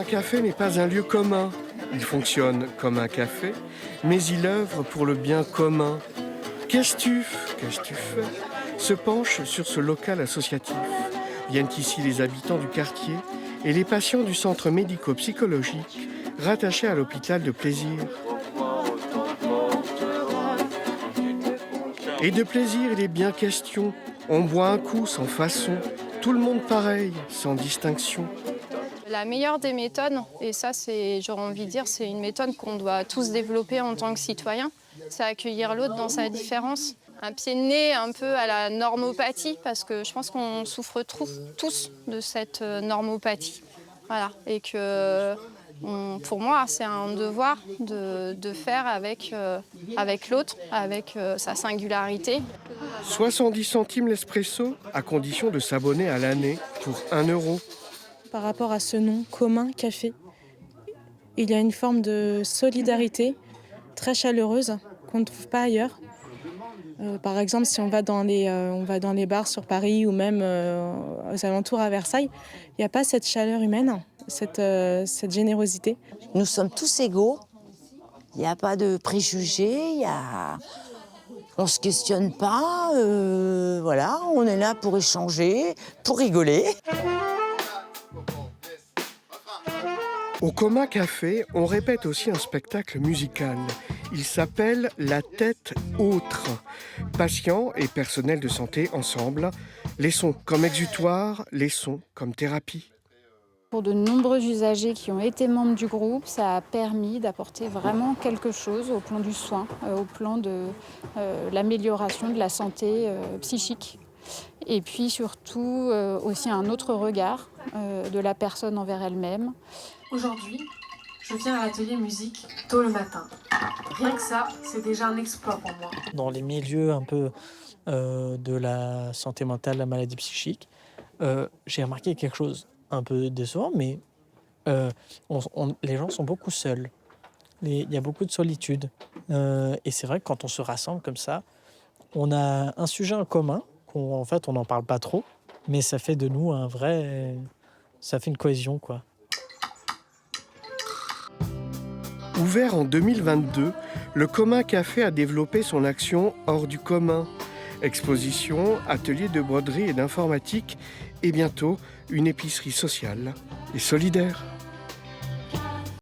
Un café n'est pas un lieu commun. Il fonctionne comme un café, mais il œuvre pour le bien commun. Qu'est-ce que tu fais se penche sur ce local associatif. Viennent ici les habitants du quartier et les patients du centre médico-psychologique rattaché à l'hôpital de Plaisir. Et de plaisir, il est bien question. On boit un coup sans façon. Tout le monde pareil, sans distinction. La meilleure des méthodes, et ça j'aurais envie de dire, c'est une méthode qu'on doit tous développer en tant que citoyens, c'est accueillir l'autre dans sa différence. Un pied de nez un peu à la normopathie, parce que je pense qu'on souffre tous de cette normopathie. Voilà. Et que pour moi, c'est un devoir de faire avec l'autre, avec sa singularité. 70 centimes l'espresso, à condition de s'abonner à l'année pour 1 euro. Par rapport à ce nom commun café, il y a une forme de solidarité très chaleureuse qu'on ne trouve pas ailleurs. Par exemple, si on va dans les bars sur Paris ou même aux alentours à Versailles, il n'y a pas cette chaleur humaine, cette générosité. Nous sommes tous égaux, il n'y a pas de préjugés, on ne se questionne pas, voilà, on est là pour échanger, pour rigoler. Au Coma Café, on répète aussi un spectacle musical. Il s'appelle La Tête Autre. Patients et personnel de santé ensemble, les sons comme exutoire, les sons comme thérapie. Pour de nombreux usagers qui ont été membres du groupe, ça a permis d'apporter vraiment quelque chose au plan du soin, au plan de l'amélioration de la santé psychique. Et puis surtout aussi un autre regard de la personne envers elle-même. Aujourd'hui, je viens à l'atelier musique tôt le matin. Rien que ça, c'est déjà un exploit pour moi. Dans les milieux un peu de la santé mentale, la maladie psychique, j'ai remarqué quelque chose un peu décevant, mais les gens sont beaucoup seuls. Il y a beaucoup de solitude. Et c'est vrai que quand on se rassemble comme ça, on a un sujet en commun, en fait on n'en parle pas trop, mais ça fait de nous ça fait une cohésion, quoi. Ouvert en 2022, le Coma Café a développé son action hors du commun. Exposition, ateliers de broderie et d'informatique et bientôt une épicerie sociale et solidaire.